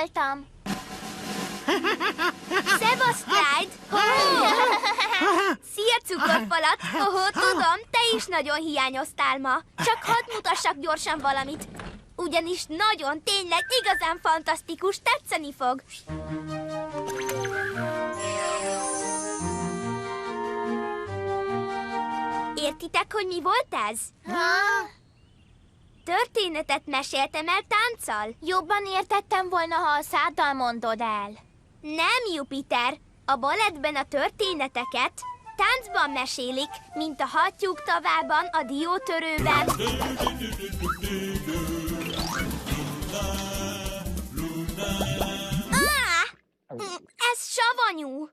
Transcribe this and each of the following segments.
voltam. Szevasz, Clyde! Szia, cukorfalat! Tudom, te is nagyon hiányoztál ma. Csak hadd mutassak gyorsan valamit. Ugyanis nagyon, tényleg igazán fantasztikus, tetszeni fog. Értitek, hogy mi volt ez? Történetet meséltem el tánccal. Jobban értettem volna, ha a száddal mondod el. Nem, Jupiter. A balettben a történeteket táncban mesélik, mint a hattyúk tavában, a diótörőben. Ez savanyú.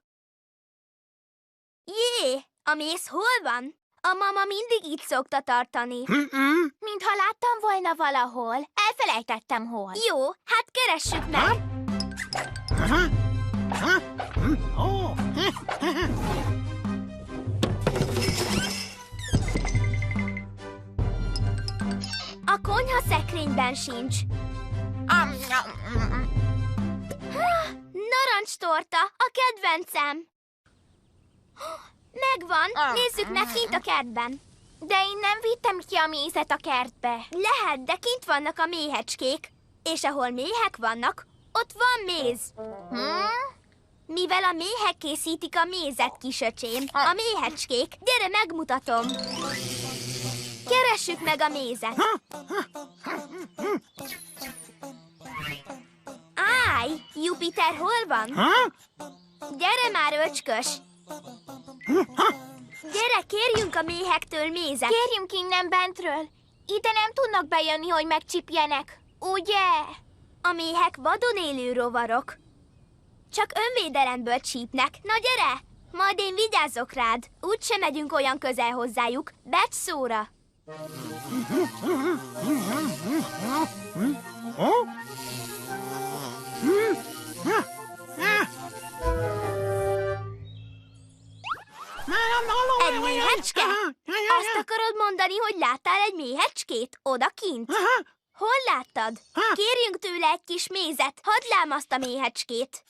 Jé, a méz hol van? A mama mindig így szokta tartani. Mintha láttam volna valahol. Elfelejtettem hol. Jó, hát keressük meg. A konyha szekrényben sincs. Narancstorta, a kedvencem. Megvan, nézzük meg kint a kertben. De én nem vittem ki a mézet a kertbe. Lehet, de kint vannak a méhecskék. És ahol méhek vannak, ott van méz. Mivel a méhek készítik a mézet, kisöcsém, a méhecskék, gyere, megmutatom. Keressük meg a mézet. Állj, Jupiter hol van? Gyere már, öcskös. Gyere, kérjünk a méhektől mézet. Kérjünk innen bentről. Ide nem tudnak bejönni, hogy megcsipjenek. Ugye? A méhek vadon élő rovarok. Csak önvédelemből csípnek. Na gyere! Majd én vigyázzok rád. Úgyse megyünk olyan közel hozzájuk. Becs szóra. Egy méhecske? Azt akarod mondani, hogy láttál egy méhecskét odakint? Hol láttad? Kérjünk tőle egy kis mézet. Hadd lámaszt a méhecskét.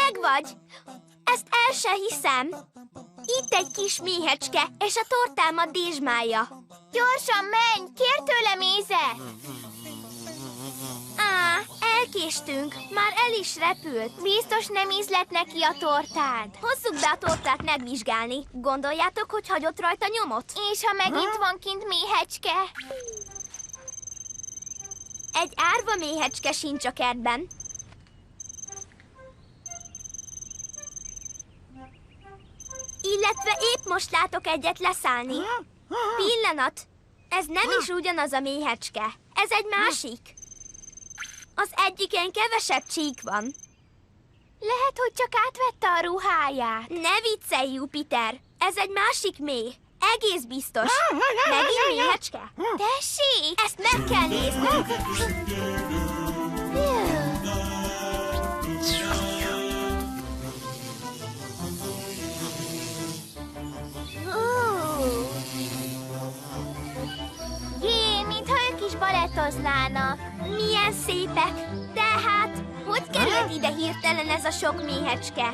Megvagy! Ezt el se hiszem. Itt egy kis méhecske, és a tortámat dézsmálja. Gyorsan menj! Kér tőle mézet! Elkéstünk. Már el is repült. Biztos nem ízlett neki a tortád. Hozzuk be a tortát megvizsgálni. Gondoljátok, hogy hagyott rajta nyomot? És ha megint van kint méhecske? Egy árva méhecske sincs a kertben. Illetve épp most látok egyet leszállni. Pillanat! Ez nem is ugyanaz a méhecske. Ez egy másik. Az egyiken kevesebb csík van. Lehet, hogy csak átvette a ruháját. Ne viccelj, Jupiter! Ez egy másik méh. Egész biztos. Megint méhecske? Tessék! Ezt meg kell néznünk. Jé, mintha ők is balettoznának. Milyen szépek! Tehát, hogy került ide hirtelen ez a sok méhecske?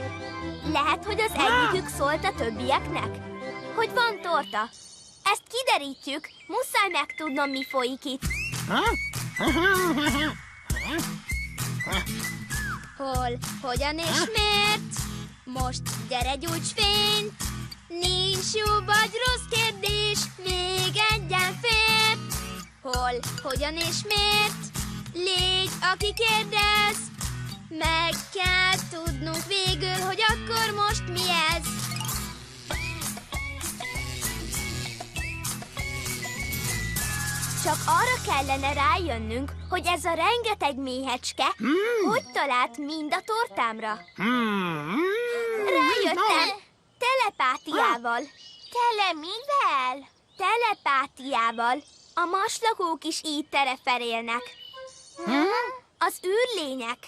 Lehet, hogy az egyikük szólt a többieknek? Hogy van torta? Ezt kiderítjük, muszáj megtudnom, mi folyik itt. Hol, hogyan és miért? Most gyere, gyújts fényt! Nincs jó vagy rossz kérdés, még egyen fér. Hol, hogyan és miért? Légy, aki kérdez. Meg kell tudnunk végül, hogy akkor most mi ez. Csak arra kellene rájönnünk, hogy ez a rengeteg méhecske hogy talált mind a tortámra. Rájöttem! Telepátiával. Tele mivel? Telepátiával. A maslakók is így tereferélnek. Az űrlények.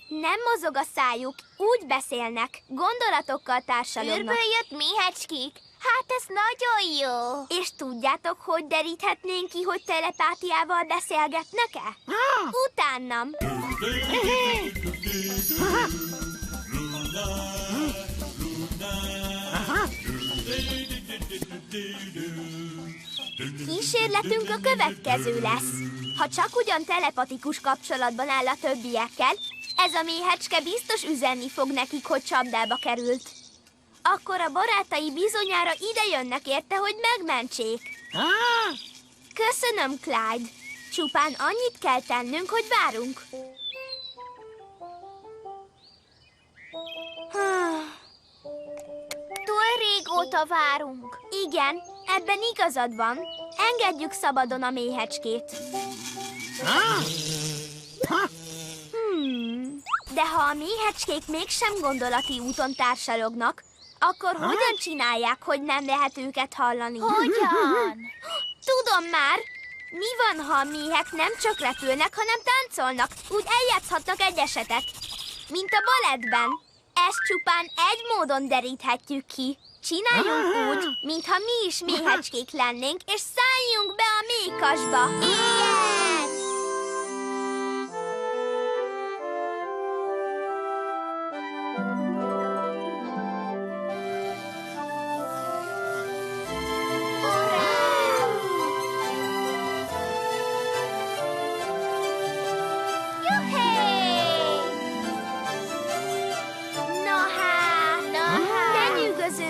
Nem mozog a szájuk, úgy beszélnek, gondolatokkal társalognak. Űrből jött méhecskék? Hát ez nagyon jó. És tudjátok, hogy deríthetnénk ki, hogy telepátiával beszélgetnek-e? Utánam. Kísérletünk a következő lesz. Ha csak ugyan telepatikus kapcsolatban áll a többiekkel, ez a méhecske biztos üzenni fog nekik, hogy csapdába került. Akkor a barátai bizonyára ide jönnek érte, hogy megmentsék. Köszönöm, Clyde. Csupán annyit kell tennünk, hogy várunk. Túl régóta várunk. Igen, ebben igazad van. Engedjük szabadon a méhecskét. De ha a méhecskék mégsem gondolati úton társalognak, akkor hogyan csinálják, hogy nem lehet őket hallani? Hogyan? Tudom már! Mi van, ha a méhek nem csak repülnek, hanem táncolnak? Úgy eljátszhatnak egy esetet. Mint a balettben. Ezt csupán egy módon deríthetjük ki. Csináljunk úgy, mintha mi is méhecskék lennénk, és szálljunk be a méhkasba. Igen!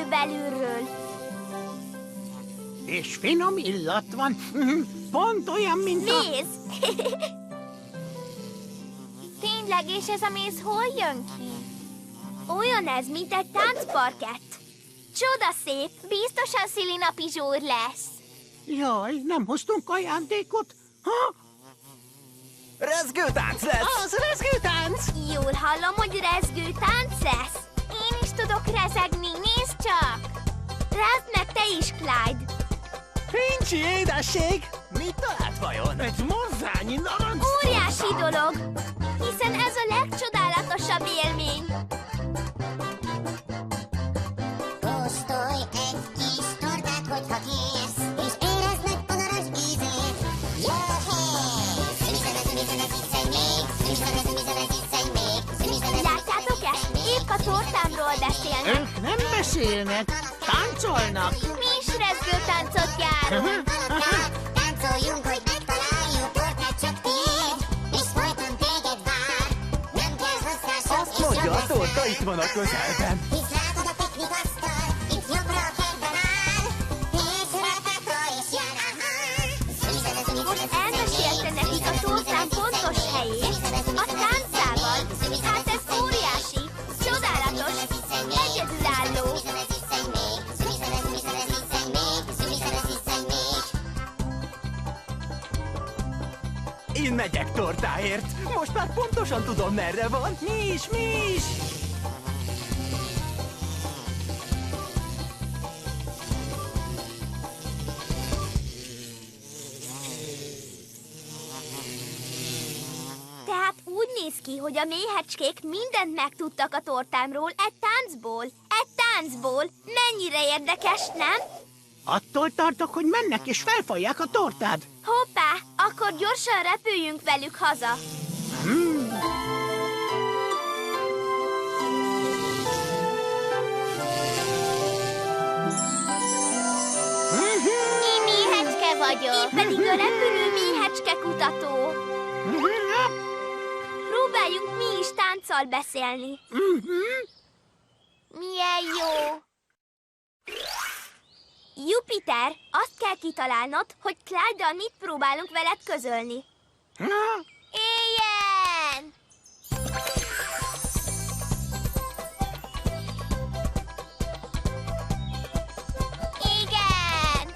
Belülről. És finom illat van. Pont olyan, mint a... Méz! Tényleg, és ez a méz hol jön ki? Olyan ez, mint egy táncparkett. Csoda szép! Biztosan szilinapi zsúr lesz. Jaj, nem hoztunk ajándékot? Rezgőtánc lesz! Az rezgőtánc! Jól hallom, hogy rezgő tánc lesz. Én is tudok rezegni, nézd csak! Rázd meg te is, Clyde! Pincsi édesség! Mit talált vajon? Egy morzányi narancs! Óriási dolog! Hiszen ez a legcsodálatosabb élmény. Kóstolj egy kis tortát, hogyha kérsz, és érezd meg a narancs ízét. Jöhé! Szümiszene, szümiszene, sziszenj még, szümiszene, szümiszene, sziszenj még, szümiszene, Látjátok ezt? Épp a tortámról beszélnek. Ők nem beszélnek, táncolnak. Mi is rezgőtáncot járunk. táncoljunk, hogy megtaláljuk tortát csak tiéd, és folyton téged vár. Nem kell hozzá sok Azt és mondja, jobb a torta leszel. itt van a közelben. Hisz látod a piknikasztal, itt jobbra a kertben áll, és rátától is jön, aha. Szümiszene, szümiszene, Most elmesélte nekik a tortán pontos helyét, a táncával. Hát ez óriási, csodálatos, egyedülálló. Én megyek tortáért. Most már pontosan tudom, merre van. Mi is, mi is? Tehát úgy néz ki, hogy a méhecskék mindent megtudtak a tortámról egy táncból. Egy táncból. Mennyire érdekes, nem? Attól tartok, hogy mennek és felfalják a tortád. Hoppá, akkor gyorsan repüljünk velük haza. Én méhecske vagyok. Én pedig a repülő méhecske kutató. Próbáljunk mi is tánccal beszélni. Milyen jó. Jupiter, azt kell kitalálnod, hogy Clyde-dal mit próbálunk veled közölni. Éljen! Igen!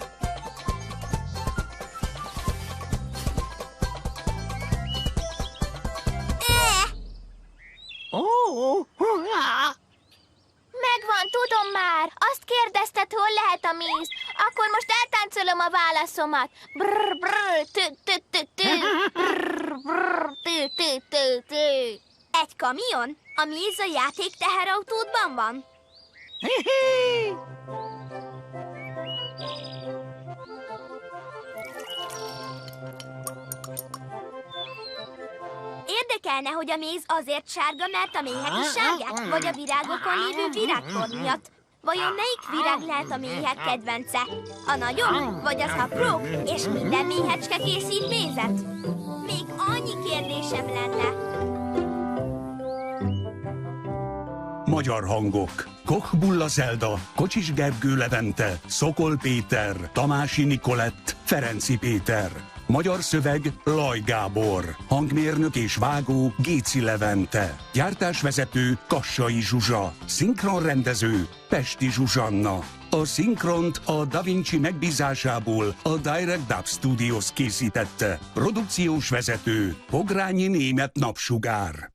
Megvan, tudom már. Azt kérdezted, hol lehet a méz. Akkor most eltáncolom a válaszomat. Brr, brr, tü, tü, tü, tü. Brr, brr, tü, tü, tü, tü. Egy kamion? A méz a játék teherautódban van? Érdekelne, hogy a méz azért sárga, mert a méhek is sárgák, vagy a virágokon lévő virágpor miatt. Vajon melyik virág lehet a méhek kedvence? A nagyobb, vagy az apró? És minden méhecske készít mézet? Még annyi kérdésem lenne. Magyar hangok: Koch Bulla Zelda, Kocsis Gergő Levente, Szokol Péter, Tamási Nikolett, Ferenci Péter. Magyar szöveg: Laj Gábor. Hangmérnök és vágó: Géci Levente. Gyártásvezető: Kassai Zsuzsa. Szinkronrendező: Pesti Zsuzsanna. A szinkront a Da Vinci megbízásából a Direct Dub Studios készítette. Produkciós vezető: Pogrányi Német Napsugár.